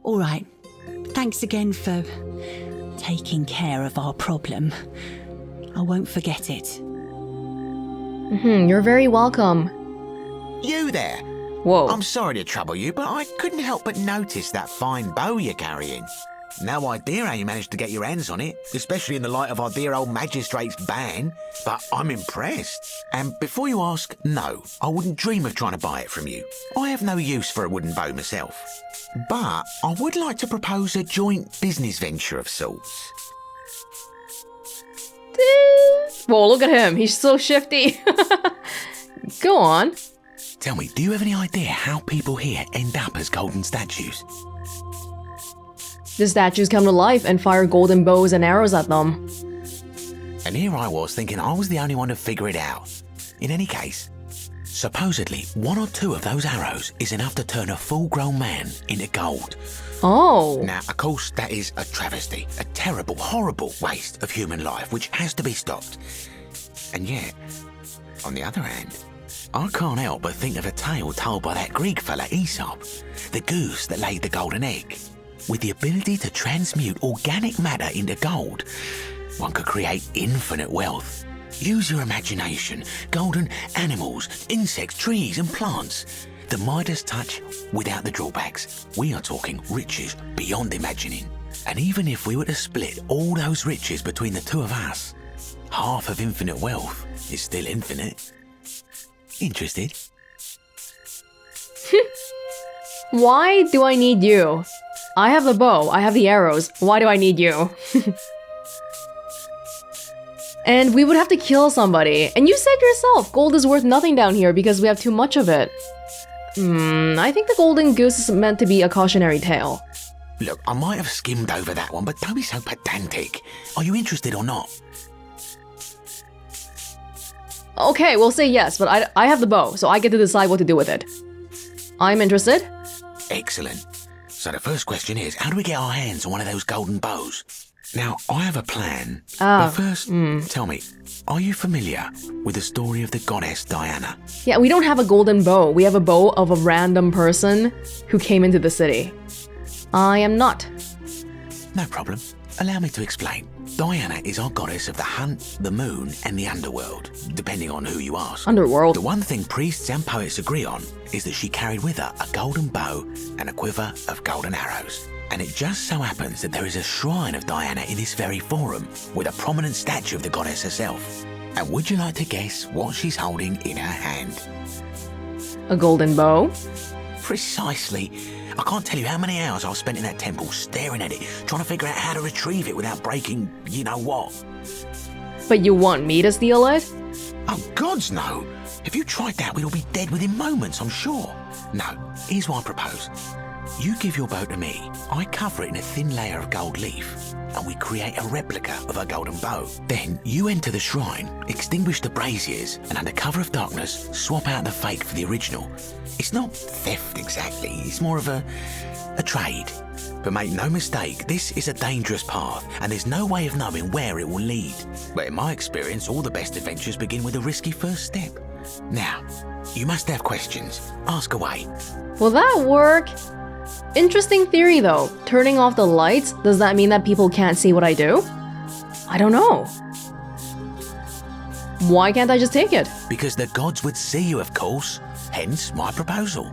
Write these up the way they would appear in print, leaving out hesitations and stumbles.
All right. Thanks again for taking care of our problem. I won't forget it. You're very welcome. You there? Whoa. I'm sorry to trouble you, but I couldn't help but notice that fine bow you're carrying. No idea how you managed to get your hands on it, especially in the light of our dear old magistrate's ban, but I'm impressed. And before you ask, no, I wouldn't dream of trying to buy it from you. I have no use for a wooden bow myself. But I would like to propose a joint business venture of sorts. Whoa, look at him. He's so shifty. Go on. Tell me, do you have any idea how people here end up as golden statues? The statues come to life and fire golden bows and arrows at them. And here I was thinking I was the only one to figure it out. In any case, supposedly 1 or 2 of those arrows is enough to turn a full-grown man into gold. Oh. Now, of course, that is a travesty, a terrible, horrible waste of human life which has to be stopped. And yet, on the other hand, I can't help but think of a tale told by that Greek fella Aesop, the goose that laid the golden egg. With the ability to transmute organic matter into gold, one could create infinite wealth. Use your imagination. Golden animals, insects, trees and plants. The Midas touch without the drawbacks. We are talking riches beyond imagining. And even if we were to split all those riches between the 2 of us, half of infinite wealth is still infinite. Interested? Why do I need you? I have the bow, I have the arrows. Why do I need you? And we would have to kill somebody. And you said yourself, gold is worth nothing down here because we have too much of it. I think the golden goose is meant to be a cautionary tale. Look, I might have skimmed over that one, but don't be so pedantic. Are you interested or not? Okay, we'll say yes, but I have the bow, so I get to decide what to do with it. I'm interested. Excellent. So the first question is, how do we get our hands on one of those golden bows? Now, I have a plan. But first, tell me, are you familiar with the story of the goddess Diana? Yeah, we don't have a golden bow. We have a bow of a random person who came into the city. I am not. No problem. Allow me to explain. Diana is our goddess of the hunt, the moon, and the underworld, depending on who you ask. Underworld. The one thing priests and poets agree on is that she carried with her a golden bow and a quiver of golden arrows. And it just so happens that there is a shrine of Diana in this very forum, with a prominent statue of the goddess herself. And would you like to guess what she's holding in her hand? A golden bow? Precisely. I can't tell you how many hours I've spent in that temple staring at it, trying to figure out how to retrieve it without breaking you-know-what. But you want me to steal it? Oh, gods no! If you tried that, we'd all be dead within moments, I'm sure. No, here's what I propose. You give your bow to me, I cover it in a thin layer of gold leaf, and we create a replica of a golden bow. Then you enter the shrine, extinguish the braziers, and under cover of darkness, swap out the fake for the original. It's not theft exactly, it's more of a trade. But make no mistake, this is a dangerous path, and there's no way of knowing where it will lead. But in my experience, all the best adventures begin with a risky first step. Now, you must have questions. Ask away. Will that work? Interesting theory though. Turning off the lights, does that mean that people can't see what I do? I don't know. Why can't I just take it? Because the gods would see you, of course. Hence my proposal.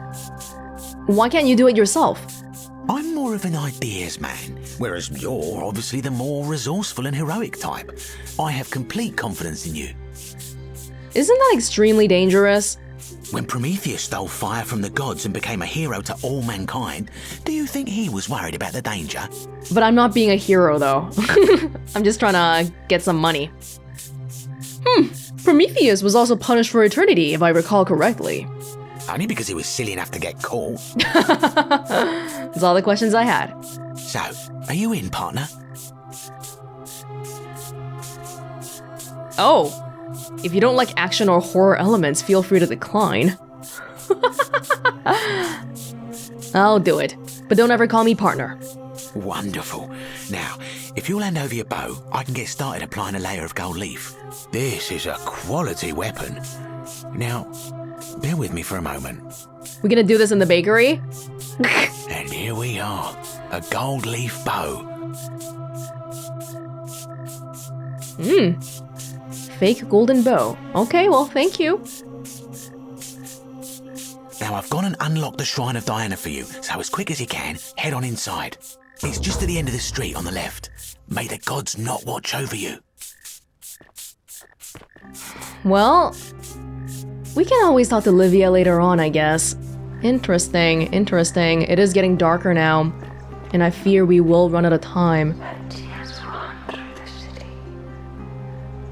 Why can't you do it yourself? I'm more of an ideas man, whereas you're obviously the more resourceful and heroic type. I have complete confidence in you. Isn't that extremely dangerous? When Prometheus stole fire from the gods and became a hero to all mankind, do you think he was worried about the danger? But I'm not being a hero though. I'm just trying to get some money. Prometheus was also punished for eternity, if I recall correctly. Only because he was silly enough to get caught. That's all the questions I had. So, are you in, partner? Oh, if you don't like action or horror elements, feel free to decline. I'll do it, but don't ever call me partner. Wonderful. Now, if you'll hand over your bow, I can get started applying a layer of gold leaf. This is a quality weapon. Now, bear with me for a moment. We gonna do this in the bakery? And here we are. A gold leaf bow. Fake golden bow. Okay, well, thank you. Now I've gone and unlocked the Shrine of Diana for you, so as quick as you can, head on inside. It's just at the end of the street on the left. May the gods not watch over you. Well, we can always talk to Livia later on, I guess. Interesting, interesting. It is getting darker now, and I fear we will run out of time.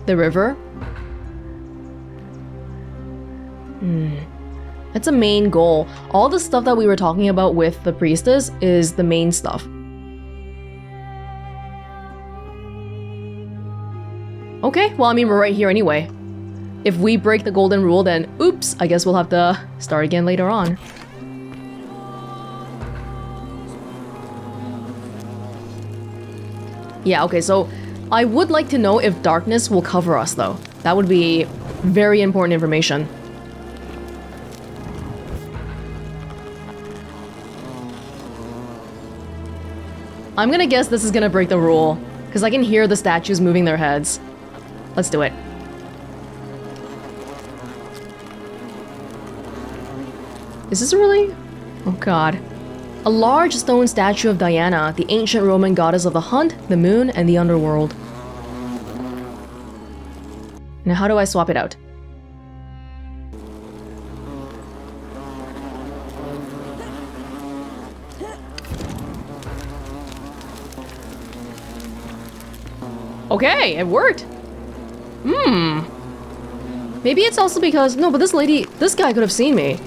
The river? That's a main goal. All the stuff that we were talking about with the priestess is the main stuff. Okay, well, I mean, we're right here anyway. If we break the golden rule, then oops, I guess we'll have to start again later on. Yeah, okay, so I would like to know if darkness will cover us, though. That would be very important information. I'm gonna guess this is gonna break the rule, because I can hear the statues moving their heads. Let's do it. Is this really? Oh god. A large stone statue of Diana, the ancient Roman goddess of the hunt, the moon, and the underworld. Now how do I swap it out? Okay, it worked. Maybe it's also because... No, but this guy could have seen me.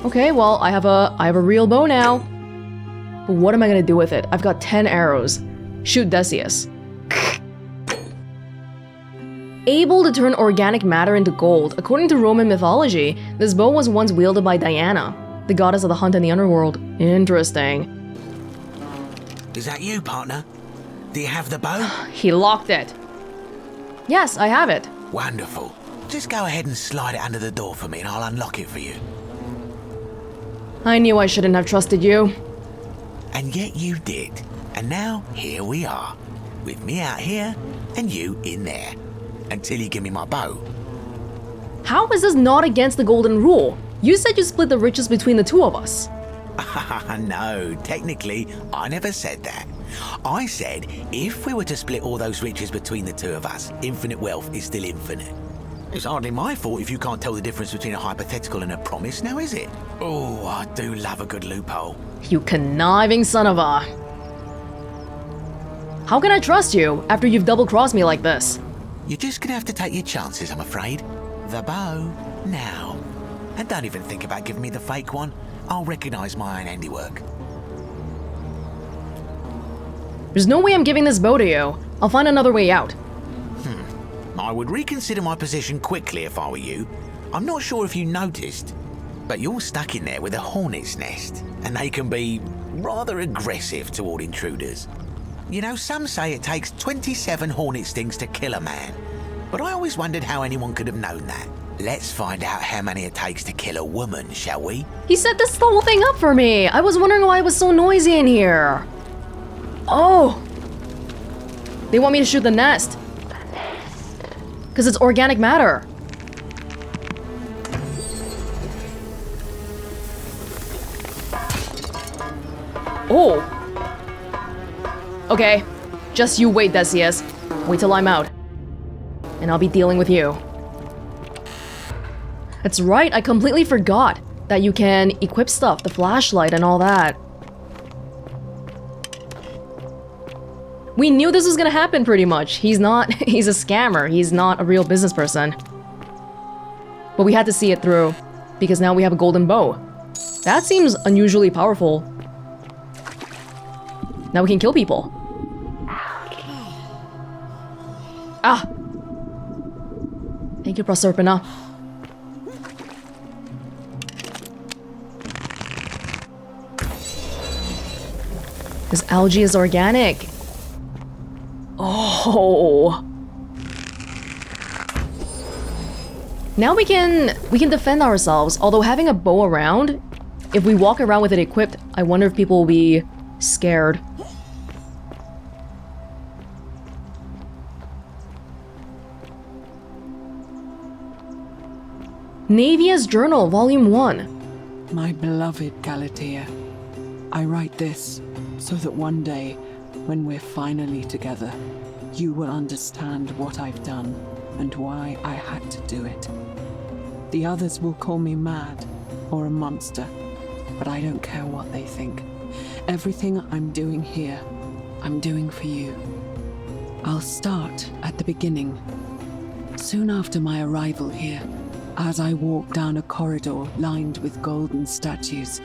Okay, well, I have a real bow now. But what am I gonna do with it? I've got 10 arrows. Shoot Desius. Able to turn organic matter into gold. According to Roman mythology, this bow was once wielded by Diana, the goddess of the hunt and the underworld. Interesting. Is that you, partner? Do you have the bow? He locked it. Yes, I have it. Wonderful. Just go ahead and slide it under the door for me and I'll unlock it for you. I knew I shouldn't have trusted you. And yet you did. And now, here we are. With me out here and you in there. Until you give me my bow. How is this not against the golden rule? You said you split the riches between the two of us. No, technically, I never said that. I said if we were to split all those riches between the two of us, infinite wealth is still infinite. It's hardly my fault if you can't tell the difference between a hypothetical and a promise, now is it? Oh, I do love a good loophole. You conniving son of a... How can I trust you after you've double-crossed me like this? You're just gonna have to take your chances, I'm afraid. The bow, now. And don't even think about giving me the fake one. I'll recognise my own handiwork. There's no way I'm giving this bow to you. I'll find another way out. I would reconsider my position quickly if I were you. I'm not sure if you noticed, but you're stuck in there with a hornet's nest, and they can be rather aggressive toward intruders. You know, some say it takes 27 hornet stings to kill a man, but I always wondered how anyone could have known that. Let's find out how many it takes to kill a woman, shall we? He set this whole thing up for me. I was wondering why it was so noisy in here. Oh! They want me to shoot the nest. Because it's organic matter. Oh! Okay, just you wait, Desius. Wait till I'm out. And I'll be dealing with you. That's right, I completely forgot that you can equip stuff, the flashlight and all that. We knew this was gonna happen pretty much. He's a scammer. He's not a real business person. But we had to see it through, because now we have a golden bow. That seems unusually powerful. Now we can kill people. Ah! Thank you, Proserpina. This algae is organic. Oh. Now we can defend ourselves, although having a bow around if we walk around with it equipped, I wonder if people will be scared. Navia's Journal, Volume 1. My beloved Galatea, I write this so that one day, when we're finally together, you will understand what I've done and why I had to do it. The others will call me mad or a monster, but I don't care what they think. Everything I'm doing here, I'm doing for you. I'll start at the beginning. Soon after my arrival here, as I walked down a corridor lined with golden statues,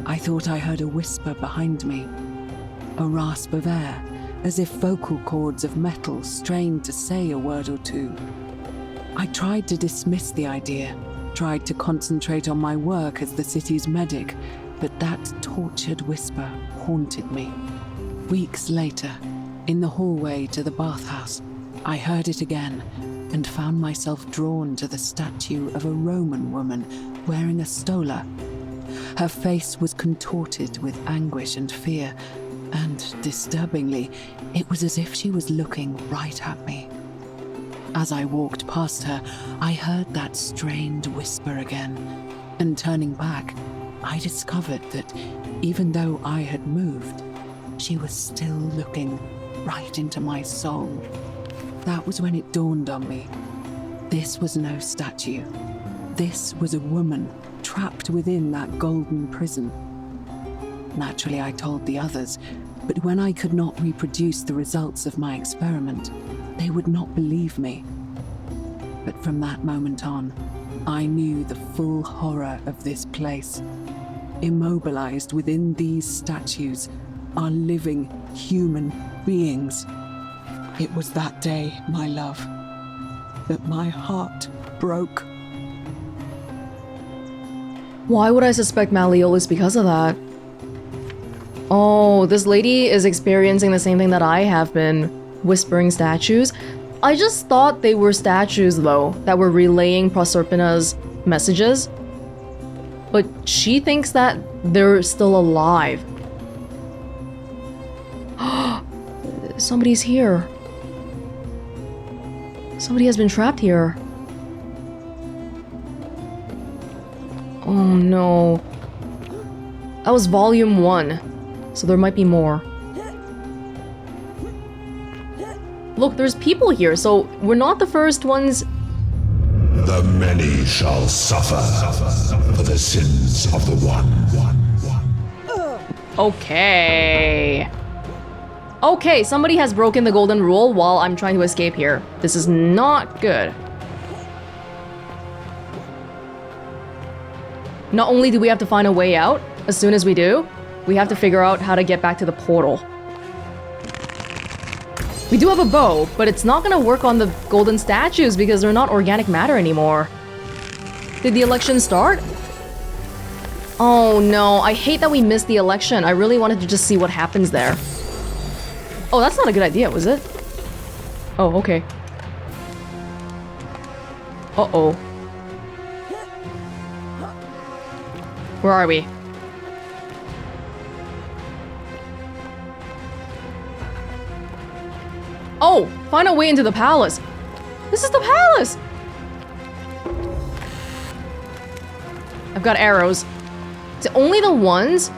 I thought I heard a whisper behind me, a rasp of air, as if vocal cords of metal strained to say a word or two. I tried to dismiss the idea, tried to concentrate on my work as the city's medic, but that tortured whisper haunted me. Weeks later, in the hallway to the bathhouse, I heard it again and found myself drawn to the statue of a Roman woman wearing a stola. Her face was contorted with anguish and fear, and disturbingly, it was as if she was looking right at me. As I walked past her, I heard that strained whisper again, and turning back, I discovered that even though I had moved, she was still looking right into my soul. That was when it dawned on me. This was no statue. This was a woman trapped within that golden prison. Naturally, I told the others, but when I could not reproduce the results of my experiment, they would not believe me. But from that moment on, I knew the full horror of this place. Immobilized within these statues are living human beings. It was that day, my love, that my heart broke. Why would I suspect Malleolus because of that? Oh, this lady is experiencing the same thing that I have been, whispering statues. I just thought they were statues, though, that were relaying Proserpina's messages. But she thinks that they're still alive. Somebody's here. Somebody has been trapped here. Oh no. That was volume 1, so there might be more. Look, there's people here, so we're not the first ones. The many shall suffer for the sins of the one. Okay. Okay, somebody has broken the golden rule while I'm trying to escape here. This is not good. Not only do we have to find a way out, as soon as we do, we have to figure out how to get back to the portal. We do have a bow, but it's not gonna work on the golden statues because they're not organic matter anymore. Did the election start? Oh no, I hate that we missed the election. I really wanted to just see what happens there. Oh, that's not a good idea, was it? Oh, okay. Uh-oh. Where are we? Oh, find a way into the palace. This is the palace! I've got arrows. So only the ones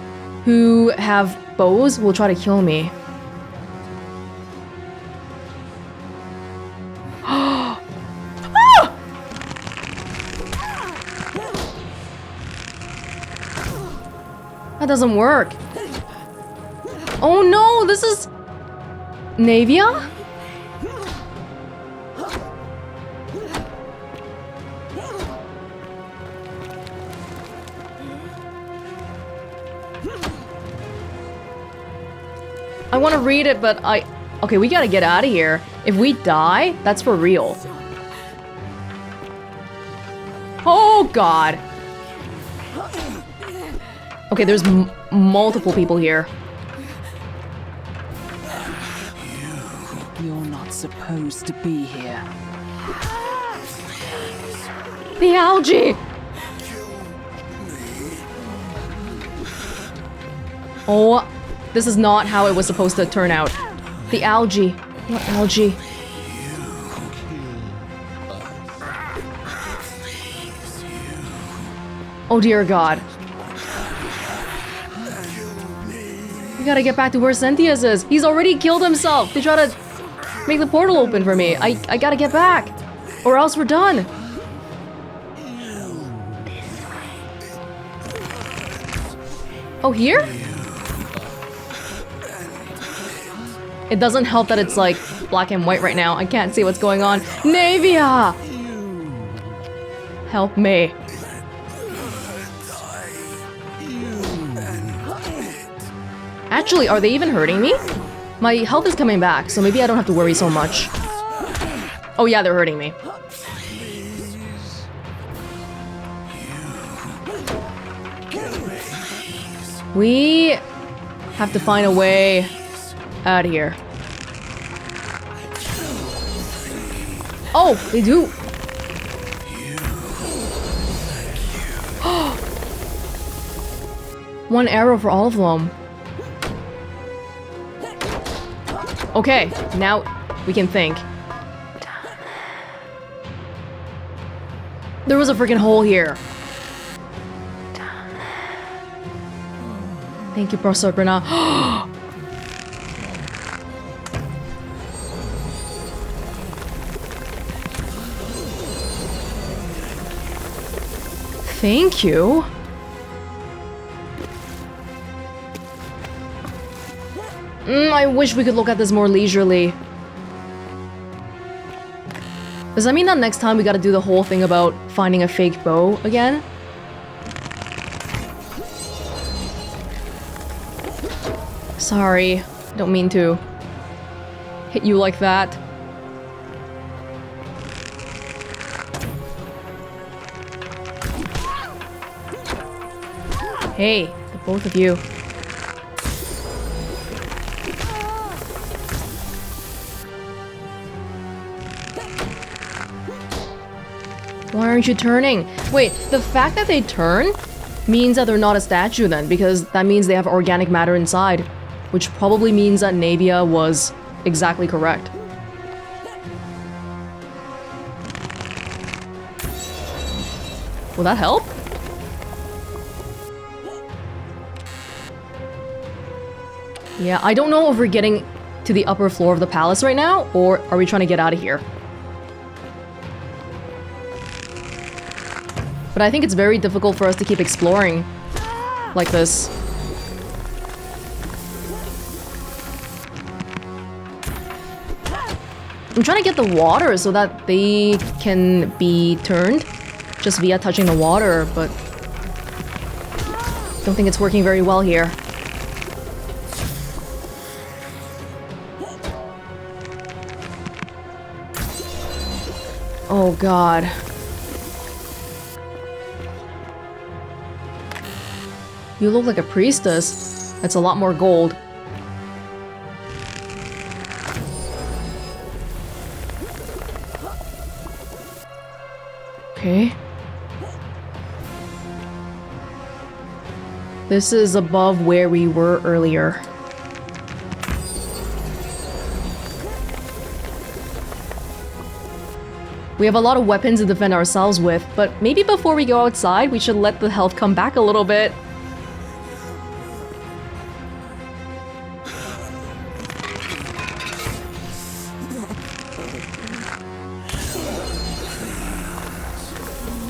who have bows will try to kill me. That doesn't work. Oh no, this is... Navia? I want to read it, but okay, we gotta get out of here. If we die, that's for real. Oh god. Okay, there's multiple people here. You're not supposed to be here. The algae! Oh, this is not how it was supposed to turn out. The algae. What algae? Oh dear God. We gotta get back to where Sentius is. He's already killed himself. They try to make the portal open for me. I gotta get back. Or else we're done. Oh, here? It doesn't help that it's like black and white right now. I can't see what's going on. Navia! Help me. Actually, are they even hurting me? My health is coming back, so maybe I don't have to worry so much. Oh yeah, they're hurting me. We have to find a way out of here. Oh, they do. One arrow for all of them. Okay, now we can think. There was a freaking hole here. Thank you, Proserpina. Thank you. I wish we could look at this more leisurely. Does that mean that next time we gotta do the whole thing about finding a fake bow again? Sorry, don't mean to hit you like that. Hey, the both of you. Why aren't you turning? Wait, the fact that they turn means that they're not a statue then, because that means they have organic matter inside, which probably means that Navia was exactly correct. Will that help? Yeah, I don't know if we're getting to the upper floor of the palace right now, or are we trying to get out of here? But I think it's very difficult for us to keep exploring like this. I'm trying to get the water so that they can be turned just via touching the water, but don't think it's working very well here. Oh God. You look like a priestess. That's a lot more gold. Okay. This is above where we were earlier. We have a lot of weapons to defend ourselves with, but maybe before we go outside, we should let the health come back a little bit.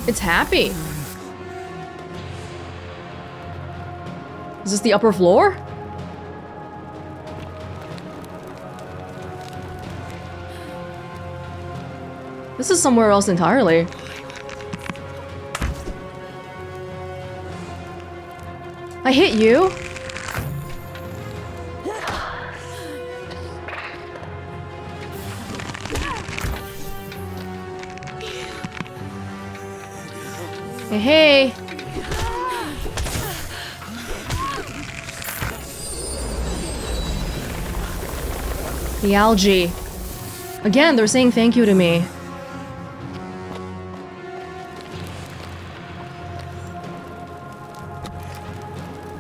It's happy. Is this the upper floor? This is somewhere else entirely. I hit you. Hey, hey. The algae. Again, they're saying thank you to me.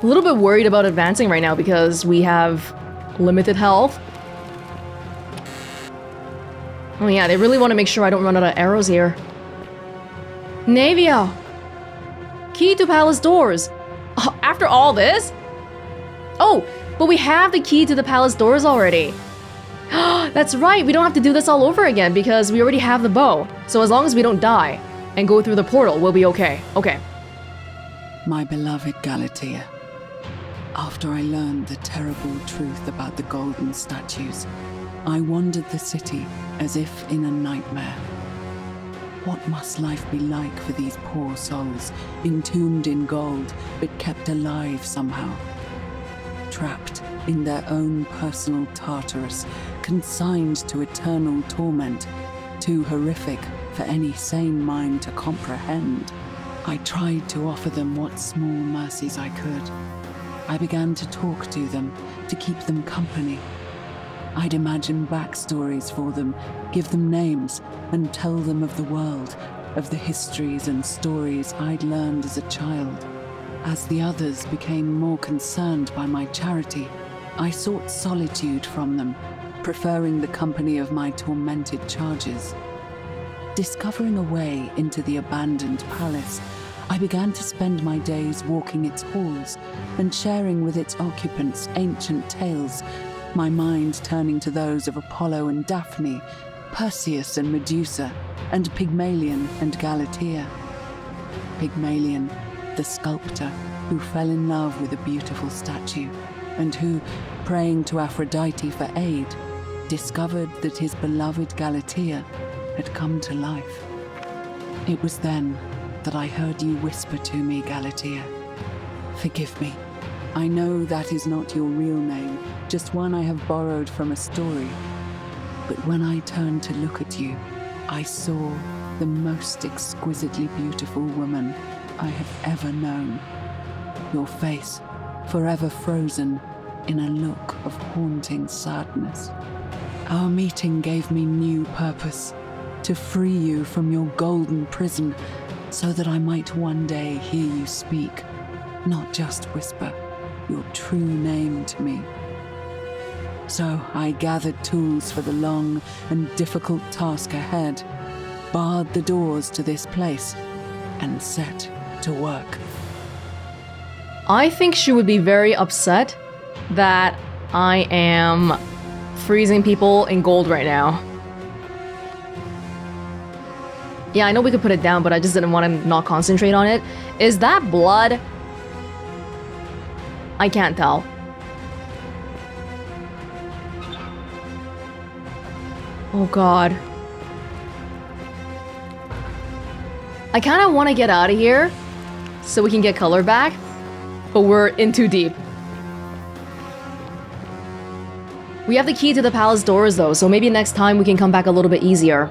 little bit worried about advancing right now because we have limited health. Oh yeah, they really want to make sure I don't run out of arrows here. Navia! Key to palace doors! Oh, after all this? Oh, but we have the key to the palace doors already. That's right, we don't have to do this all over again because we already have the bow. So as long as we don't die and go through the portal, we'll be okay. Okay. My beloved Galatea, after I learned the terrible truth about the golden statues, I wandered the city as if in a nightmare. What must life be like for these poor souls, entombed in gold, but kept alive somehow? Trapped in their own personal Tartarus, consigned to eternal torment, too horrific for any sane mind to comprehend. I tried to offer them what small mercies I could. I began to talk to them, to keep them company. I'd imagine backstories for them, give them names, and tell them of the world, of the histories and stories I'd learned as a child. As the others became more concerned by my charity, I sought solitude from them, preferring the company of my tormented charges. Discovering a way into the abandoned palace, I began to spend my days walking its halls and sharing with its occupants ancient tales, my mind turning to those of Apollo and Daphne, Perseus and Medusa, and Pygmalion and Galatea. Pygmalion, the sculptor who fell in love with a beautiful statue, and who, praying to Aphrodite for aid, discovered that his beloved Galatea had come to life. It was then that I heard you whisper to me, Galatea. Forgive me. I know that is not your real name, just one I have borrowed from a story. But when I turned to look at you, I saw the most exquisitely beautiful woman I have ever known. Your face, forever frozen in a look of haunting sadness. Our meeting gave me new purpose, to free you from your golden prison, so that I might one day hear you speak, not just whisper your true name to me. So I gathered tools for the long and difficult task ahead, barred the doors to this place, and set to work. I think she would be very upset that I am freezing people in gold right now. Yeah, I know we could put it down, but I just didn't want to not concentrate on it. Is that blood? I can't tell. Oh god. I kind of want to get out of here so we can get color back, but we're in too deep. We have the key to the palace doors though, so maybe next time we can come back a little bit easier.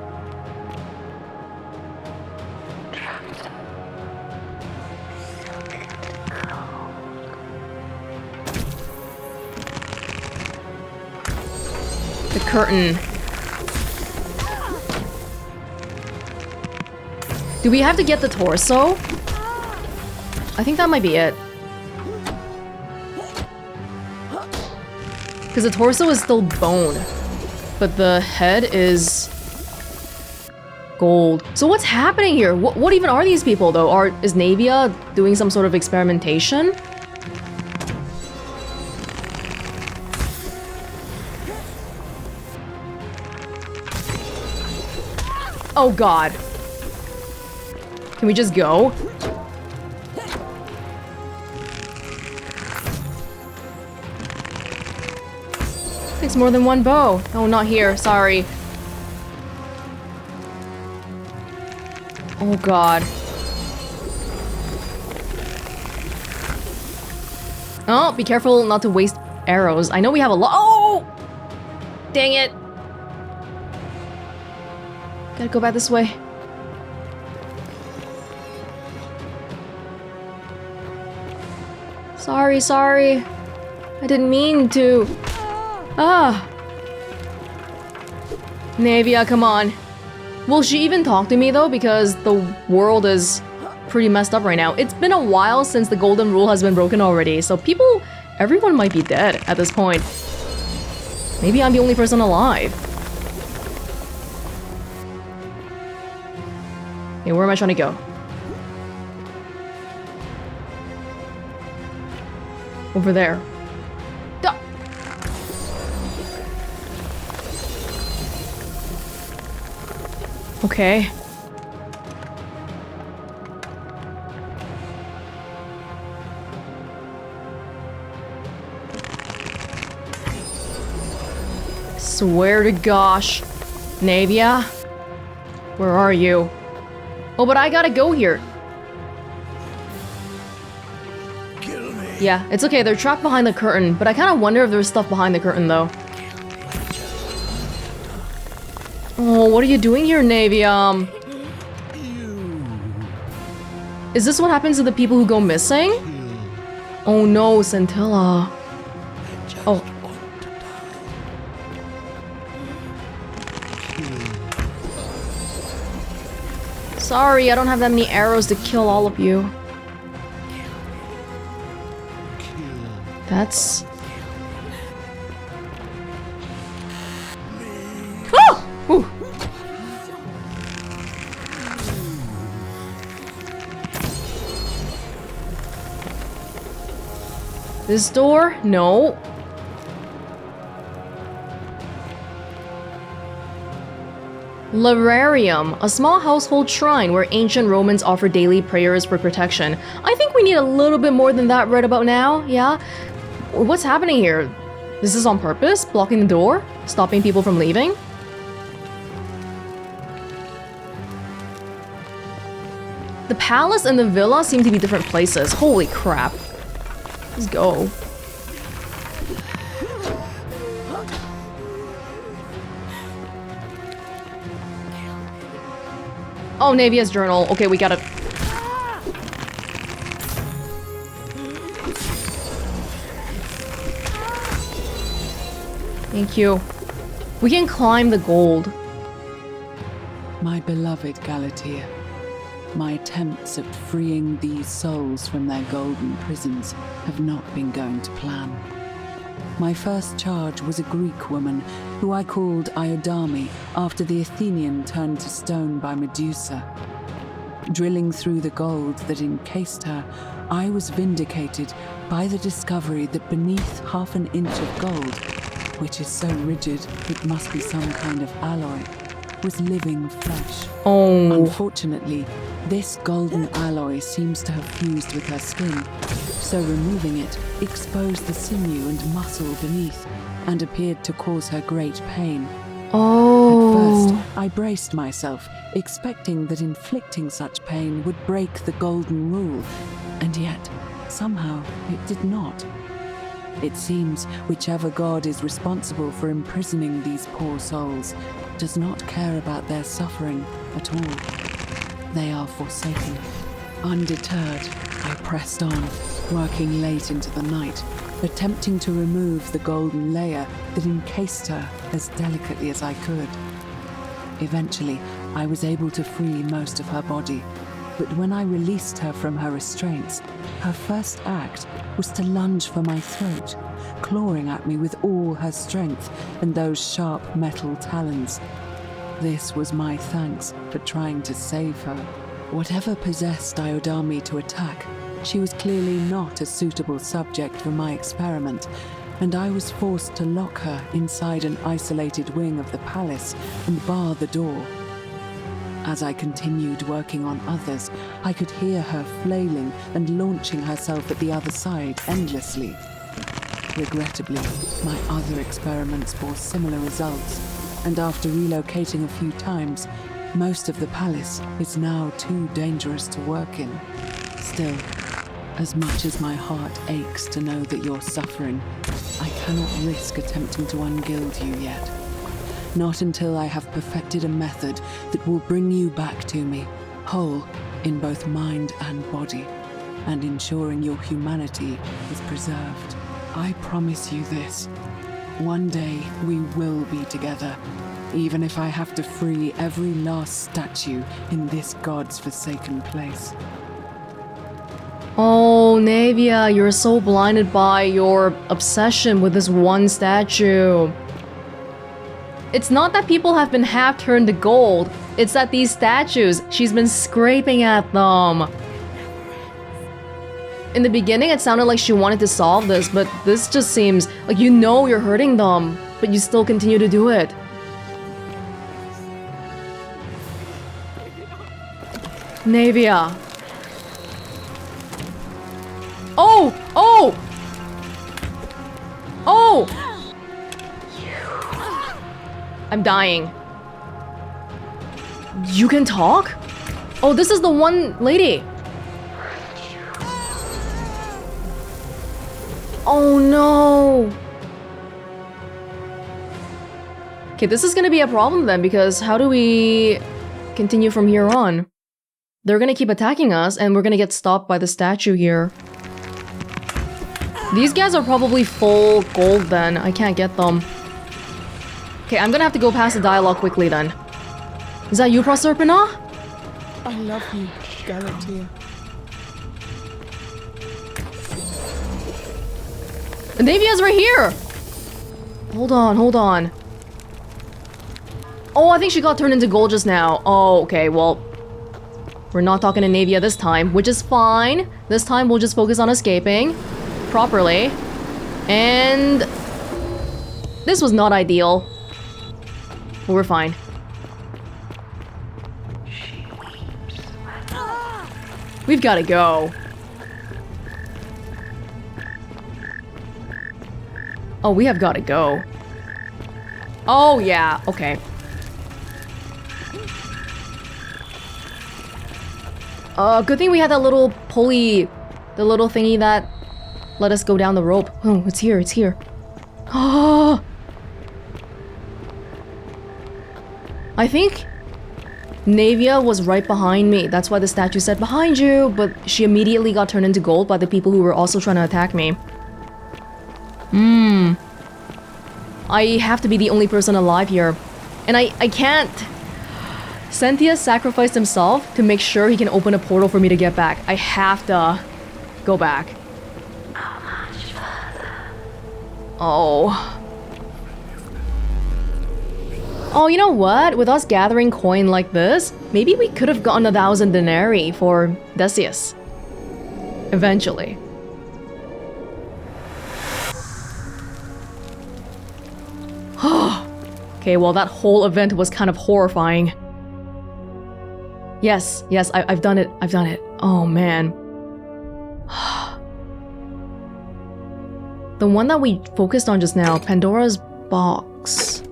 The curtain. Do we have to get the torso? I think that might be it. Because the torso is still bone, but the head is gold. So what's happening here? What even are these people though? Is Navia doing some sort of experimentation? Oh god. Can we just go? Takes more than one bow. Oh, not here. Sorry. Oh god. Oh, be careful not to waste arrows. I know we have a lot. Oh! Dang it. Gotta go back this way. Sorry. I didn't mean to. Ah. Navia, come on. Will she even talk to me though? Because the world is pretty messed up right now. It's been a while since the golden rule has been broken already, so everyone might be dead at this point. Maybe I'm the only person alive. Okay, where am I trying to go? Over there. Duh. Okay. Swear to gosh. Navia? Where are you? Oh, but I gotta go here. Kill me. Yeah, it's okay. They're trapped behind the curtain, but I kind of wonder if there's stuff behind the curtain, though. Oh, what are you doing here, Navia? Is this what happens to the people who go missing? Oh no, Scintilla. Oh. Sorry, I don't have that many arrows to kill all of you. That's... Oh! Ooh. This door? No. Librarium, a small household shrine where ancient Romans offer daily prayers for protection. I think we need a little bit more than that right about now, yeah? What's happening here? This is on purpose? Blocking the door? Stopping people from leaving? The palace and the villa seem to be different places. Holy crap. Let's go. Oh, Navia's journal. Okay, we gotta... Thank you. We can climb the gold. My beloved Galatea, my attempts at freeing these souls from their golden prisons have not been going to plan. My first charge was a Greek woman who I called Iodame after the Athenian turned to stone by Medusa. Drilling through the gold that encased her, I was vindicated by the discovery that beneath half an inch of gold, which is so rigid it must be some kind of alloy, was living flesh. Oh. Unfortunately, this golden alloy seems to have fused with her skin, so removing it exposed the sinew and muscle beneath and appeared to cause her great pain. Oh. At first, I braced myself, expecting that inflicting such pain would break the golden rule, and yet, somehow, it did not. It seems whichever god is responsible for imprisoning these poor souls does not care about their suffering at all. They are forsaken. Undeterred, I pressed on, working late into the night, attempting to remove the golden layer that encased her as delicately as I could. Eventually, I was able to free most of her body, but when I released her from her restraints, her first act was to lunge for my throat, clawing at me with all her strength and those sharp metal talons. This was my thanks for trying to save her. Whatever possessed Iodame to attack, she was clearly not a suitable subject for my experiment, and I was forced to lock her inside an isolated wing of the palace and bar the door. As I continued working on others, I could hear her flailing and launching herself at the other side endlessly. Regrettably, my other experiments bore similar results, and after relocating a few times, most of the palace is now too dangerous to work in. Still, as much as my heart aches to know that you're suffering, I cannot risk attempting to ungild you yet. Not until I have perfected a method that will bring you back to me, whole in both mind and body, and ensuring your humanity is preserved. I promise you this. One day we will be together, even if I have to free every last statue in this god's forsaken place. Oh, Navia, you're so blinded by your obsession with this one statue. It's not that people have been half turned to gold, it's that these statues, she's been scraping at them. In the beginning, it sounded like she wanted to solve this, but this just seems like you know you're hurting them, but you still continue to do it. Navia. Oh! Oh! Oh! I'm dying. You can talk? Oh, this is the one lady. Oh no. Okay, this is gonna be a problem then, because how do we continue from here on? They're gonna keep attacking us and we're gonna get stopped by the statue here. These guys are probably full gold then. I can't get them. Okay, I'm gonna have to go past the dialogue quickly then. Is that you, Proserpina? I love you, Galatea. Navia's right here! Hold on, hold on. Oh, I think she got turned into gold just now. Oh, okay, well... We're not talking to Navia this time, which is fine. This time we'll just focus on escaping properly. And... this was not ideal. But we're fine. We've gotta go. Oh, we have gotta go. Oh, yeah, okay. Good thing we had that little pulley, the little thingy that let us go down the rope. Oh, it's here, it's here. Oh! I think Navia was right behind me. That's why the statue said behind you, but she immediately got turned into gold by the people who were also trying to attack me. I have to be the only person alive here. And I can't... Cynthia sacrificed himself to make sure he can open a portal for me to get back. I have to go back. How much further? Oh. Oh, you know what? With us gathering coin like this, maybe we could have gotten 1,000 denarii for Desius. Eventually. Okay, well, that whole event was kind of horrifying. Yes, yes, I've done it. I've done it. Oh, man. The one that we focused on just now, Pandora's box.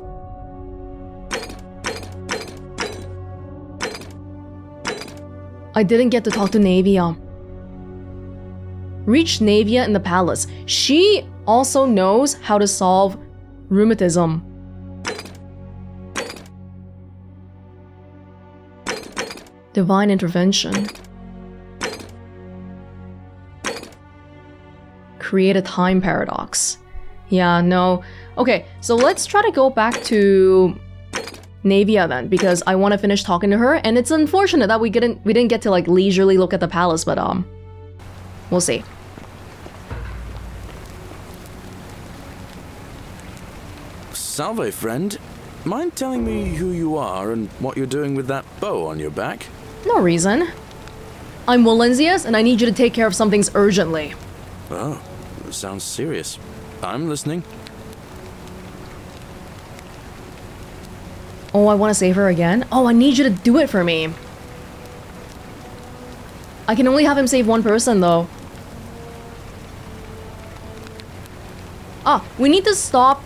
I didn't get to talk to Navia. Reach Navia in the palace. She also knows how to solve rheumatism. Divine intervention. Create a time paradox. Yeah, no. Okay, so let's try to go back to Navia then, because I want to finish talking to her, and it's unfortunate that we didn't get to like leisurely look at the palace, but we'll see. Salve, friend. Mind telling me who you are and what you're doing with that bow on your back? No reason. I'm Welonzius, and I need you to take care of some things urgently. Oh, sounds serious. I'm listening. Oh, I want to save her again? Oh, I need you to do it for me. I can only have him save one person, though. Ah, we need to stop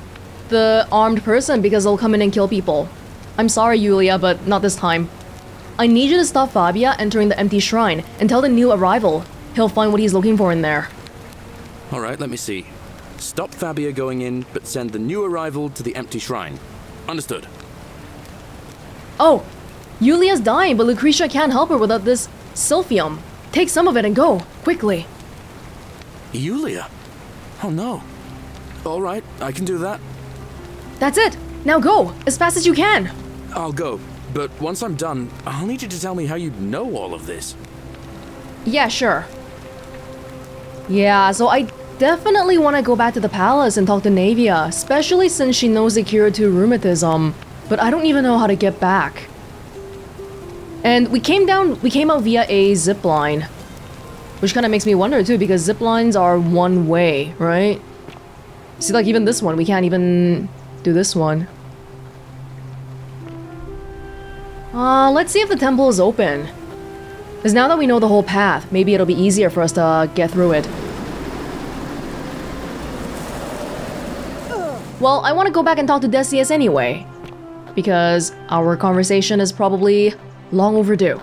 the armed person because they'll come in and kill people. I'm sorry, Yulia, but not this time. I need you to stop Fabia entering the empty shrine and tell the new arrival. He'll find what he's looking for in there. Alright, let me see. Stop Fabia going in, but send the new arrival to the empty shrine. Understood. Oh, Yulia's dying, but Lucretia can't help her without this silphium. Take some of it and go, quickly. Yulia? Oh no. Alright, I can do that. That's it. Now go, as fast as you can. I'll go, but once I'm done, I'll need you to tell me how you know all of this. Yeah, sure. Yeah, so I definitely want to go back to the palace and talk to Navia, especially since she knows the cure to rheumatism, but I don't even know how to get back. And we came out via a zip line, which kind of makes me wonder too, because zip lines are one way, right? See, like even this one, we can't even do this one. Let's see if the temple is open. Because now that we know the whole path, maybe it'll be easier for us to get through it. Well, I want to go back and talk to Desius anyway, because our conversation is probably long overdue.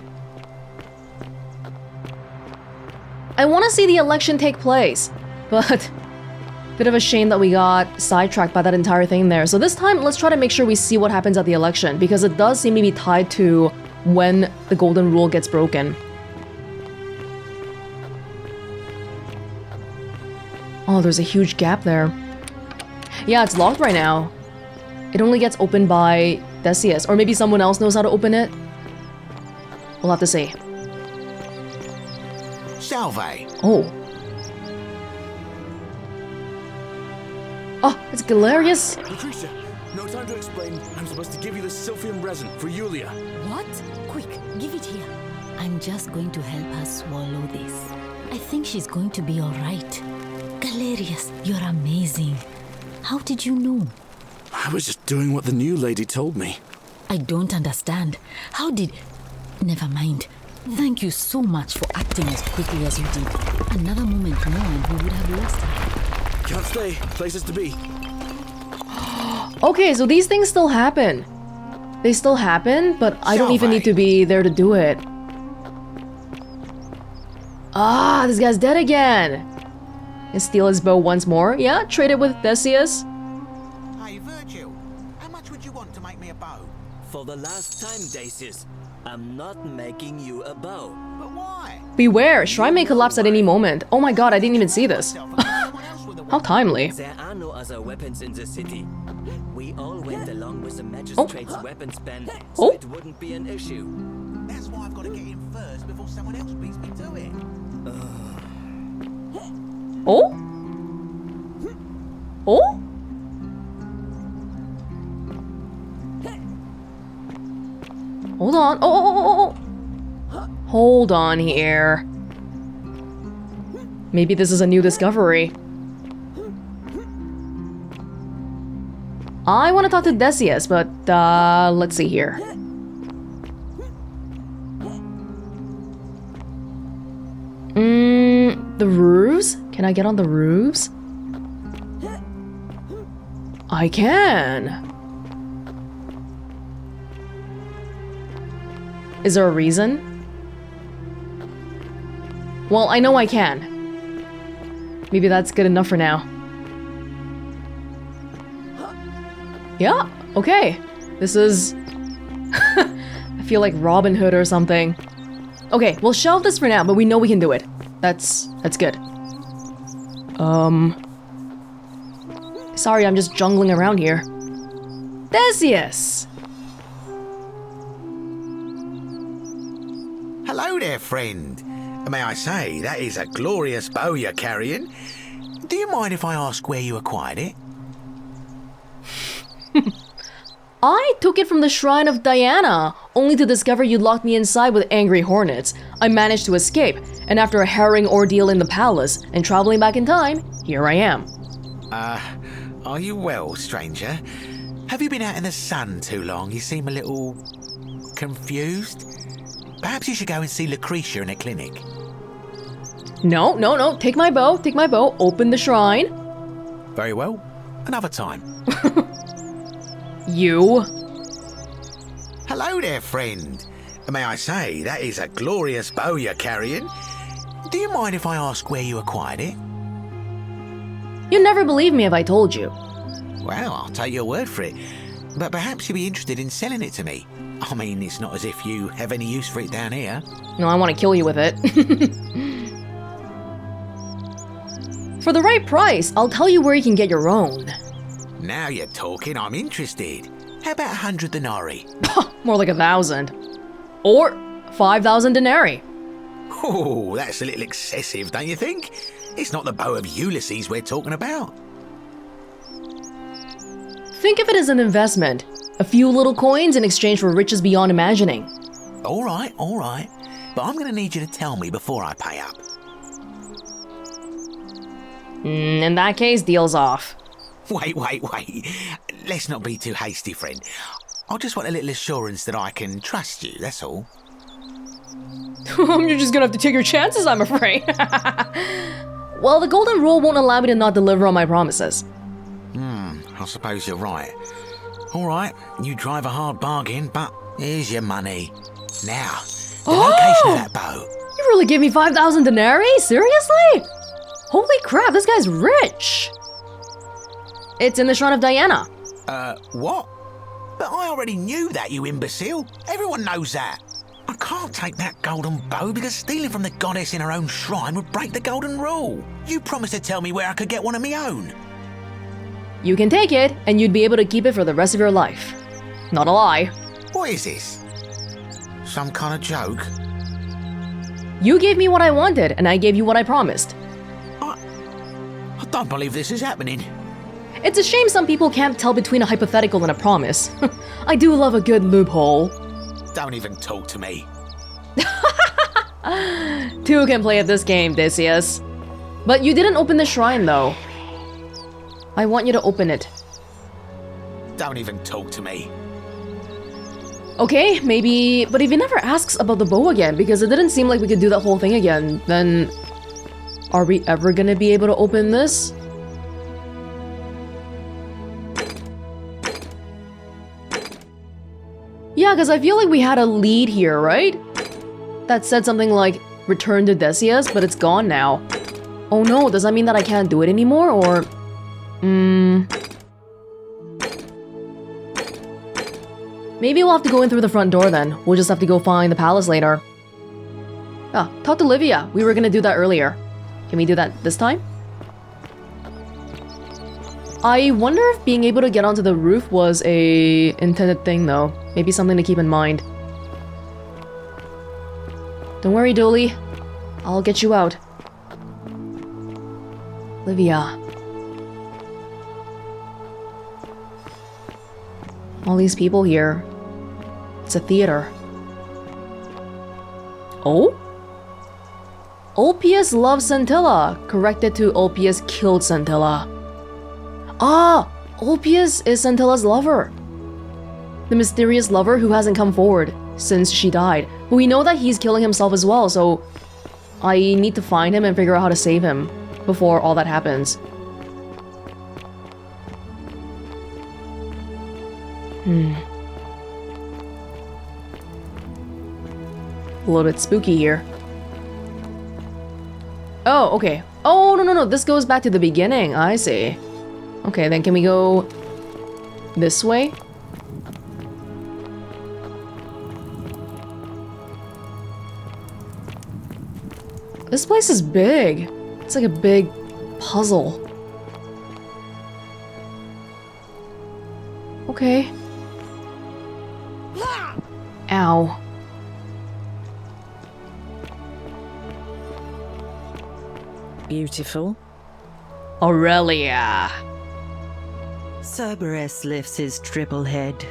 I want to see the election take place, but bit of a shame that we got sidetracked by that entire thing there. So this time, let's try to make sure we see what happens at the election, because it does seem to be tied to when the golden rule gets broken. Oh, there's a huge gap there. Yeah, it's locked right now. It only gets opened by Desius, or maybe someone else knows how to open it. We'll have to see. Salve. Oh. Oh, it's Galerius. Lucretia, no time to explain. I'm supposed to give you the Sylphium resin for Aurelia. What? Quick, give it here. I'm just going to help her swallow this. I think she's going to be alright. Galerius, you're amazing. How did you know? I was just doing what the new lady told me. I don't understand. How did... Never mind. Thank you so much for acting as quickly as you did. Another moment more and we would have lost her. Can't stay. Places to be. Okay, so these things still happen. They still happen, but I don't even need to be there to do it. Ah, this guy's dead again. And steal his bow once more. Yeah, trade it with Desius. Hey, Virgil, how much would you want to make me a bow? For the last time, Desius, I'm not making you a bow. But why? Beware, shrine may collapse at any moment. Oh my god, I didn't even see this. How timely. There are no other weapons in the city. We all went along with the magistrate's weapons ban, so it wouldn't be an issue. That's why I've got to get in first before someone else beats me to it. Oh? Oh? Hold on. Oh. Hold on here. Maybe this is a new discovery. I want to talk to Desius, but let's see here. The roofs? Can I get on the roofs? I can. Is there a reason? Well, I know I can. Maybe that's good enough for now. Yeah, okay. This is... I feel like Robin Hood or something. Okay, we'll shelve this for now, but we know we can do it. That's good. Sorry, I'm just jungling around here. Desius! Hello there, friend. May I say, that is a glorious bow you're carrying. Do you mind if I ask where you acquired it? I took it from the Shrine of Diana, only to discover you locked me inside with angry hornets. I managed to escape, and after a harrowing ordeal in the palace and traveling back in time, here I am. Are you well, stranger? Have you been out in the sun too long? You seem a little... confused? Perhaps you should go and see Lucretia in a clinic. No. Take my bow. Open the shrine. Very well. Another time. You. Hello there, friend. May I say, that is a glorious bow you're carrying. Do you mind if I ask where you acquired it? You'd never believe me if I told you. Well, I'll take your word for it. But perhaps you'd be interested in selling it to me. I mean, it's not as if you have any use for it down here. No, I want to kill you with it. For the right price, I'll tell you where you can get your own. Now you're talking, I'm interested. How about 100 denarii? More like 1,000. Or 5,000 denarii. Oh, that's a little excessive, don't you think? It's not the bow of Ulysses we're talking about. Think of it as an investment. A few little coins in exchange for riches beyond imagining. All right. But I'm going to need you to tell me before I pay up. In that case, deal's off. Wait. Let's not be too hasty, friend. I just want a little assurance that I can trust you, that's all. You're just gonna have to take your chances, I'm afraid. Well, the golden rule won't allow me to not deliver on my promises. I suppose you're right. All right, you drive a hard bargain, but here's your money. Now, the location of that bow. You really gave me 5,000 denarii? Seriously? Holy crap, this guy's rich. It's in the Shrine of Diana. What? But I already knew that, you imbecile. Everyone knows that. I can't take that golden bow because stealing from the goddess in her own shrine would break the golden rule. You promised to tell me where I could get one of my own. You can take it, and you'd be able to keep it for the rest of your life. Not a lie. What is this? Some kind of joke? You gave me what I wanted, and I gave you what I promised. I don't believe this is happening. It's a shame some people can't tell between a hypothetical and a promise. I do love a good loophole. Don't even talk to me. Two can play at this game, Desius. But you didn't open the shrine, though. I want you to open it. Don't even talk to me. Okay, maybe... But if he never asks about the bow again, because it didn't seem like we could do that whole thing again, then... Are we ever gonna be able to open this? Yeah, because I feel like we had a lead here, right? That said something like, return to Desius, but it's gone now. Oh no, does that mean that I can't do it anymore, or... Maybe we'll have to go in through the front door then. We'll just have to go find the palace later. Ah, talk to Livia. We were gonna do that earlier. Can we do that this time? I wonder if being able to get onto the roof was a intended thing though. Maybe something to keep in mind. Don't worry, Dooley. I'll get you out. Livia. All these people here. It's a theater. Oh? Ulpius loves Scintilla. Corrected to Ulpius killed Scintilla. Ah! Ulpius is Scintilla's lover. The mysterious lover who hasn't come forward since she died. But we know that he's killing himself as well, so... I need to find him and figure out how to save him before all that happens. A little bit spooky here. Oh, okay. Oh, no. This goes back to the beginning. I see. Okay, then can we go this way? This place is big. It's like a big puzzle. Okay. Ow. Beautiful. Aurelia. Cerberus lifts his triple head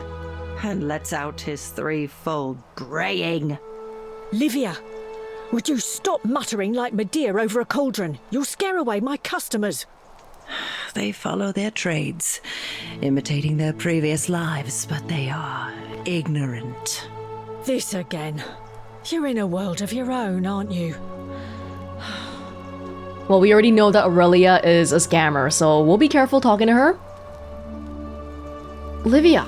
and lets out his threefold braying. Livia, would you stop muttering like Medea over a cauldron? You'll scare away my customers. They follow their trades, imitating their previous lives, but they are ignorant. This again. You're in a world of your own, aren't you? Well, we already know that Aurelia is a scammer, so we'll be careful talking to her. Livia.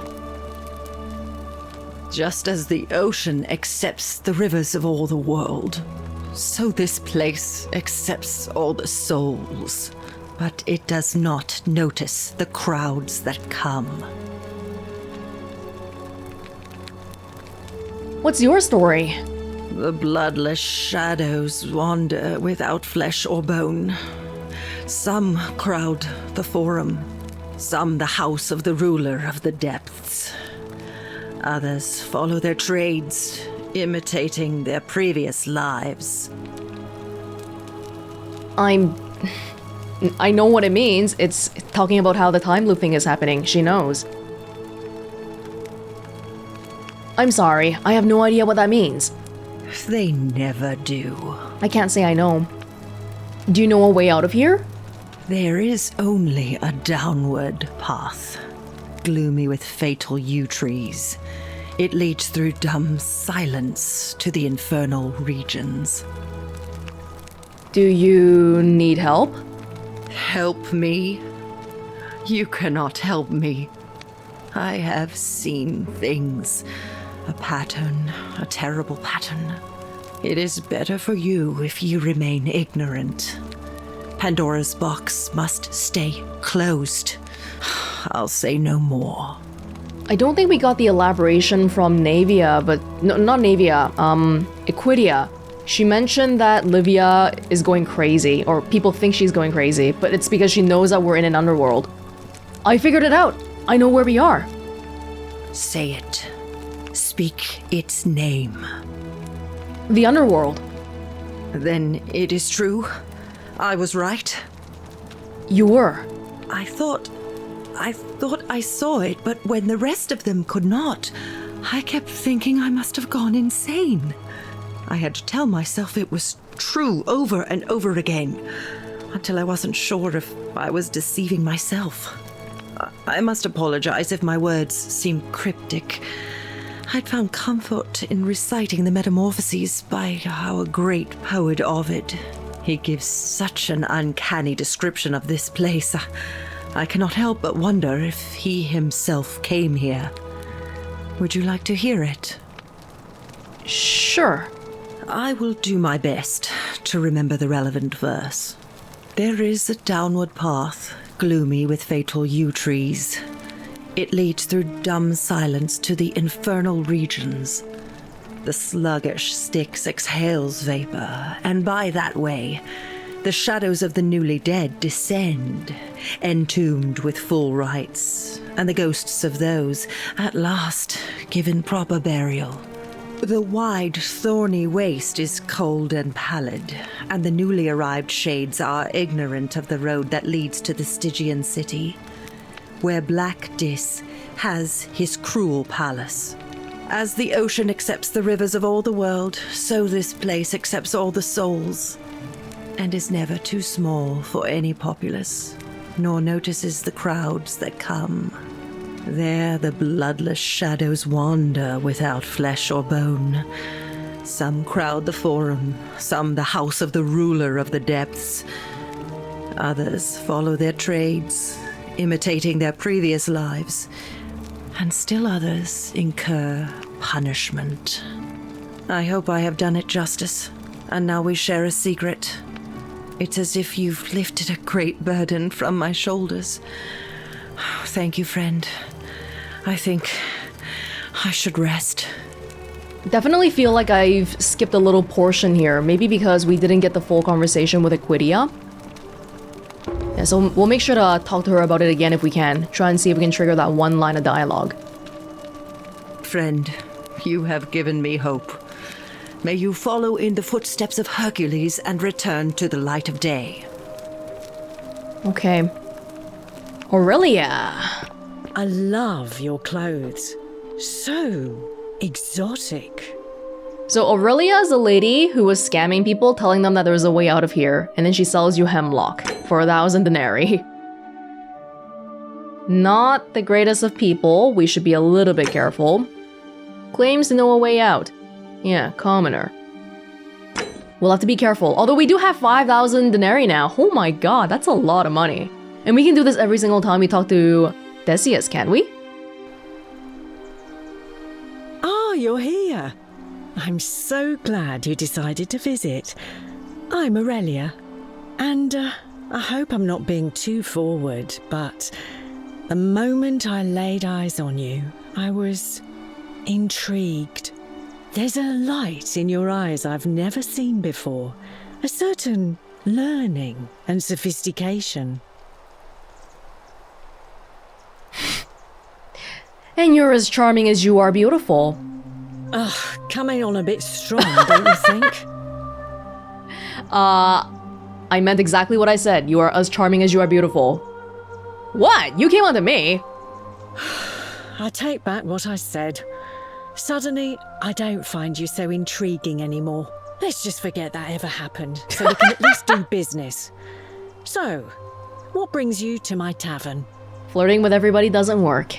Just as the ocean accepts the rivers of all the world, so this place accepts all the souls. But it does not notice the crowds that come. What's your story? The bloodless shadows wander without flesh or bone. Some crowd the forum, some the house of the ruler of the depths. Others follow their trades, imitating their previous lives. I'm I know what it means. It's talking about how the time loop thing is happening. She knows. I'm sorry. I have no idea what that means. They never do. I can't say I know. Do you know a way out of here? There is only a downward path, gloomy with fatal yew trees. It leads through dumb silence to the infernal regions. Do you need help? Help me? You cannot help me. I have seen things. A pattern, a terrible pattern. It is better for you if you remain ignorant. Pandora's box must stay closed. I'll say no more. I don't think we got the elaboration from Navia, but no, not Navia, Equidia. She mentioned that Livia is going crazy, or people think she's going crazy, but it's because she knows that we're in an underworld. I figured it out. I know where we are. Say it. Speak its name. The underworld. Then it is true. I was right. You were. I thought I saw it, but when the rest of them could not, I kept thinking I must have gone insane. I had to tell myself it was true over and over again, until I wasn't sure if I was deceiving myself. I must apologize if my words seem cryptic. I'd found comfort in reciting the Metamorphoses by our great poet Ovid. He gives such an uncanny description of this place. I cannot help but wonder if he himself came here. Would you like to hear it? Sure. I will do my best to remember the relevant verse. There is a downward path, gloomy with fatal yew trees. It leads through dumb silence to the infernal regions. The sluggish Styx exhales vapor, and by that way, the shadows of the newly dead descend, entombed with full rites, and the ghosts of those, at last, given proper burial. The wide, thorny waste is cold and pallid, and the newly arrived shades are ignorant of the road that leads to the Stygian city, where Black Dis has his cruel palace. As the ocean accepts the rivers of all the world, so this place accepts all the souls, and is never too small for any populace, nor notices the crowds that come. There the bloodless shadows wander without flesh or bone. Some crowd the forum, some the house of the ruler of the depths. Others follow their trades, imitating their previous lives, and still others incur punishment. I hope I have done it justice, and now we share a secret. It's as if you've lifted a great burden from my shoulders. Thank you, friend. I think I should rest. Definitely feel like I've skipped a little portion here, maybe because we didn't get the full conversation with Equidia. Yeah, so we'll make sure to talk to her about it again if we can. Try and see if we can trigger that one line of dialogue. Friend, you have given me hope. May you follow in the footsteps of Hercules and return to the light of day. Okay. Aurelia. I love your clothes. So exotic. So Aurelia is a lady who was scamming people, telling them that there's a way out of here, and then she sells you hemlock for 1,000 denarii. Not the greatest of people, we should be a little bit careful. Claims to know a way out. Yeah, commoner. We'll have to be careful. Although we do have 5,000 denarii now. Oh my god, that's a lot of money. And we can do this every single time we talk to Desius, can't we? Ah, you're here. I'm so glad you decided to visit. I'm Aurelia, and I hope I'm not being too forward, but the moment I laid eyes on you, I was intrigued. There's a light in your eyes I've never seen before, a certain learning and sophistication. And you're as charming as you are beautiful. Ugh, coming on a bit strong, don't you think? I meant exactly what I said. You are as charming as you are beautiful. What? You came on to me? I take back what I said. Suddenly, I don't find you so intriguing anymore. Let's just forget that ever happened, so we can at least do business. So, what brings you to my tavern? Flirting with everybody doesn't work.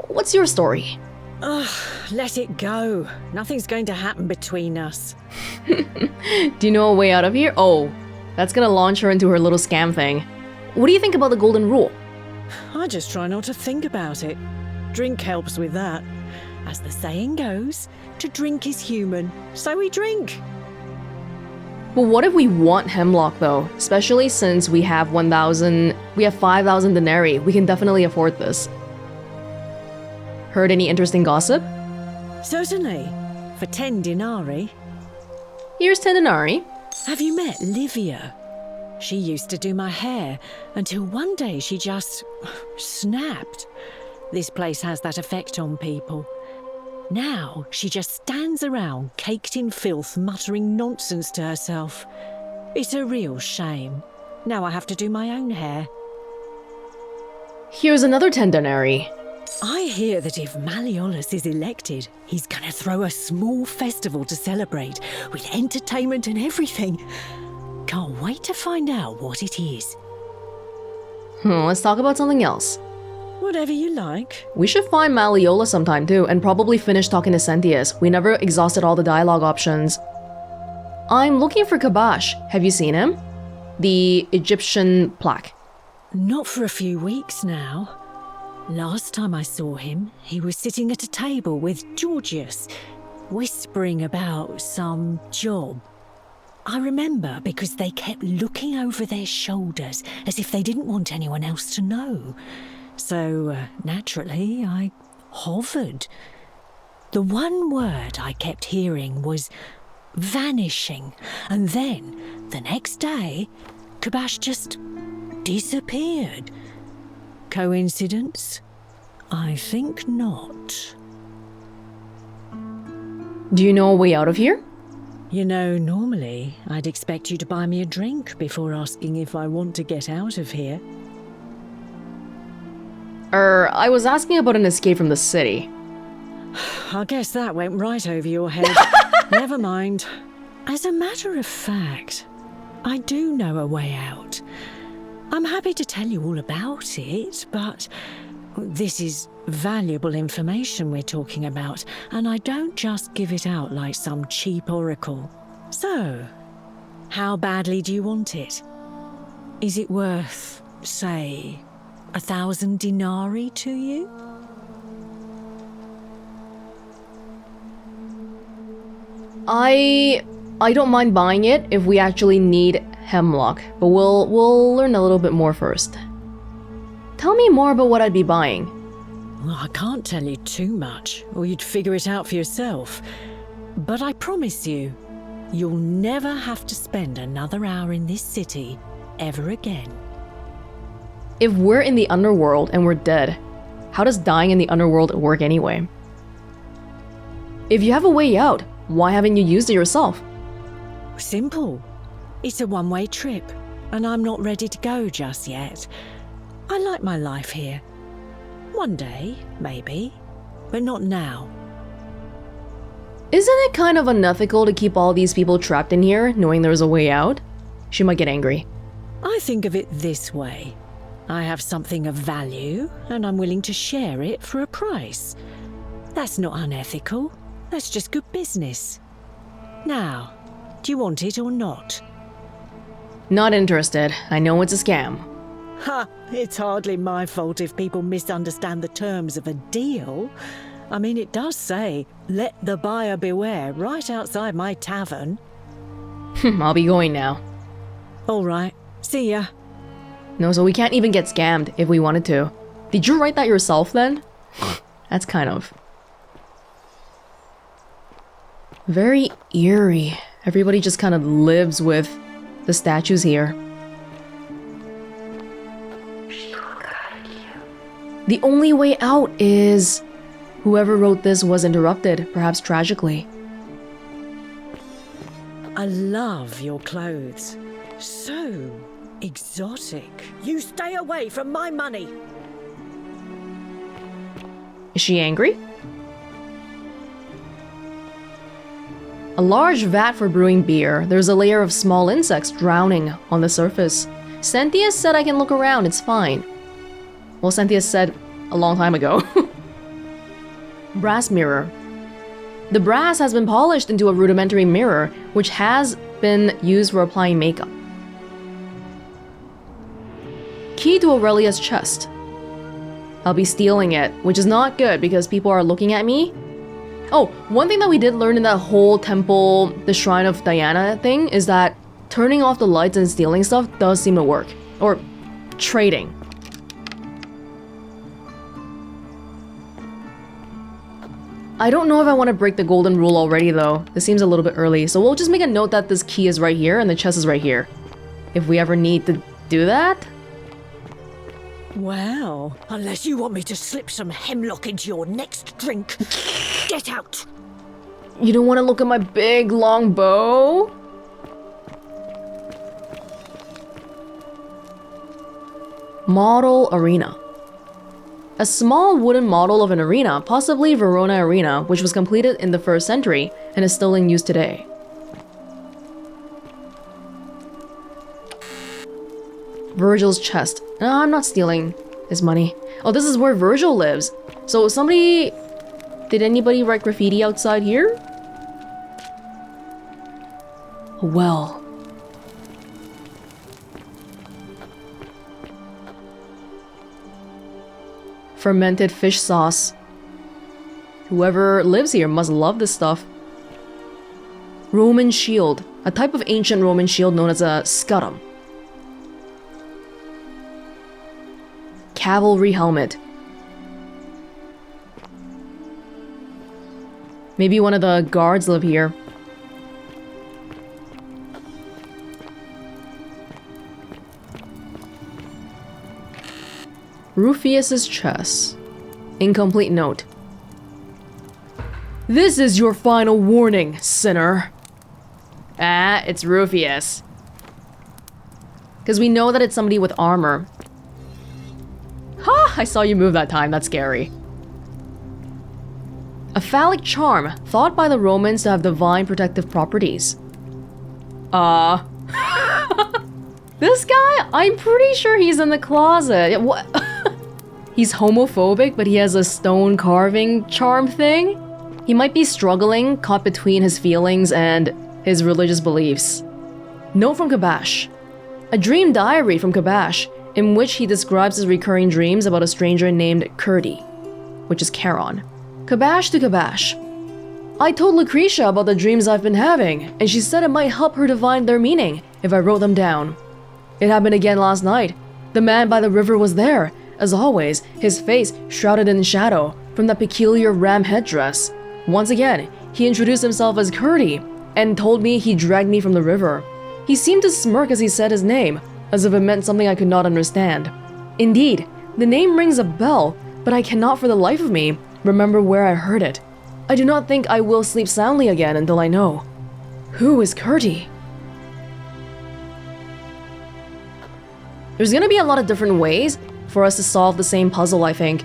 What's your story? Ugh, let it go. Nothing's going to happen between us. Do you know a way out of here? Oh, that's gonna launch her into her little scam thing. What do you think about the golden rule? I just try not to think about it. Drink helps with that. As the saying goes, to drink is human, so we drink. But what if we want hemlock though? Especially since we have 5,000 denarii. We can definitely afford this. Heard any interesting gossip? Certainly. For 10 denarii. Here's 10 denarii. Have you met Livia? She used to do my hair until one day she just snapped. This place has that effect on people. Now she just stands around caked in filth, muttering nonsense to herself. It's a real shame. Now I have to do my own hair. Here's another 10 denarii. I hear that if Malleolus is elected, he's gonna throw a small festival to celebrate, with entertainment and everything. Can't wait to find out what it is. Let's talk about something else. Whatever you like. We should find Malleolus sometime too, and probably finish talking to Centius. We never exhausted all the dialogue options. I'm looking for Kabash. Have you seen him? The Egyptian plaque. Not for a few weeks now. Last time I saw him, he was sitting at a table with Georgius, whispering about some job. I remember because they kept looking over their shoulders as if they didn't want anyone else to know. So, naturally, I hovered. The one word I kept hearing was vanishing, and then, the next day, Kabash just disappeared. Coincidence? I think not. Do you know a way out of here? You know, normally, I'd expect you to buy me a drink before asking if I want to get out of here. I was asking about an escape from the city. I guess that went right over your head. Never mind. As a matter of fact, I do know a way out. I'm happy to tell you all about it, but this is valuable information we're talking about, and I don't just give it out like some cheap oracle. So, how badly do you want it? Is it worth, say, 1,000 denarii to you? I don't mind buying it if we actually need hemlock, but we'll learn a little bit more first. Tell me more about what I'd be buying. Well, I can't tell you too much, or you'd figure it out for yourself. But I promise you, you'll never have to spend another hour in this city ever again. If we're in the underworld and we're dead, how does dying in the underworld work anyway? If you have a way out, why haven't you used it yourself? Simple. It's a one-way trip, and I'm not ready to go just yet. I like my life here. One day, maybe, but not now. Isn't it kind of unethical to keep all these people trapped in here, knowing there's a way out? She might get angry. I think of it this way. I have something of value, and I'm willing to share it for a price. That's not unethical. That's just good business. Now, do you want it or not? Not interested. I know it's a scam. Ha! It's hardly my fault if people misunderstand the terms of a deal. I mean, it does say, "Let the buyer beware," right outside my tavern. I'll be going now. All right. See ya. No, so we can't even get scammed if we wanted to. Did you write that yourself then? That's kind of... very eerie. Everybody just kind of lives with the statues here. The only way out is... whoever wrote this was interrupted, perhaps tragically. I love your clothes. So exotic. You stay away from my money. Is she angry? A large vat for brewing beer. There's a layer of small insects drowning on the surface. Cynthius said I can look around, it's fine. Well, Cynthius said a long time ago. Brass mirror. The brass has been polished into a rudimentary mirror, which has been used for applying makeup. Key to Aurelia's chest. I'll be stealing it, which is not good because people are looking at me. Oh, one thing that we did learn in that whole temple, the Shrine of Diana thing, is that turning off the lights and stealing stuff does seem to work. Or trading. I don't know if I want to break the golden rule already though. This seems a little bit early, so we'll just make a note that this key is right here and the chest is right here. If we ever need to do that. Well, unless you want me to slip some hemlock into your next drink, get out! You don't want to look at my big long bow? Model arena. A small wooden model of an arena, possibly Verona Arena, which was completed in the 1st century and is still in use today. Virgil's chest. No, I'm not stealing his money. Oh, this is where Virgil lives. So somebody... Did anybody write graffiti outside here? A well. Fermented fish sauce. Whoever lives here must love this stuff. Roman shield. A type of ancient Roman shield known as a scutum. Cavalry helmet. Maybe one of the guards live here. Rufius's chest. Incomplete note. This is your final warning, sinner. Ah, it's Rufius. Because we know that it's somebody with armor. Ha! I saw you move that time, that's scary. A phallic charm, thought by the Romans to have divine protective properties. This guy? I'm pretty sure he's in the closet. What? He's homophobic, but he has a stone carving charm thing? He might be struggling, caught between his feelings and his religious beliefs. Note from Kabash. A dream diary from Kabash, in which he describes his recurring dreams about a stranger named Kurdi, which is Charon. Kabash to Kabash. I told Lucretia about the dreams I've been having, and she said it might help her divine their meaning if I wrote them down. It happened again last night. The man by the river was there, as always, his face shrouded in shadow from that peculiar ram headdress. Once again, he introduced himself as Kurdi and told me he dragged me from the river. He seemed to smirk as he said his name, as if it meant something I could not understand. Indeed, the name rings a bell, but I cannot for the life of me remember where I heard it. I do not think I will sleep soundly again until I know. Who is Kurdi? There's gonna be a lot of different ways for us to solve the same puzzle, I think.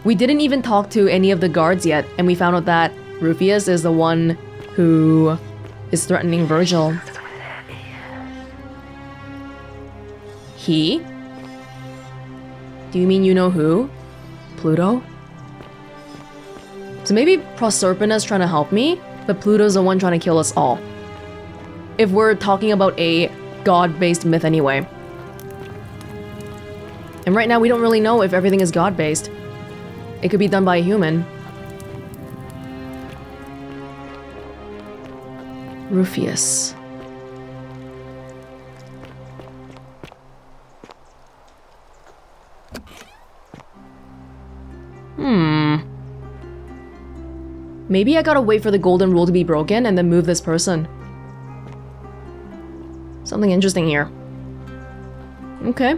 We didn't even talk to any of the guards yet, and we found out that Rufius is the one who is threatening Virgil. He? Do you mean you know who? Pluto? So maybe Proserpina's trying to help me, but Pluto's the one trying to kill us all. If we're talking about a god-based myth anyway. And right now we don't really know if everything is god-based. It could be done by a human. Rufius. Maybe I gotta wait for the golden rule to be broken and then move this person. Something interesting here. Okay.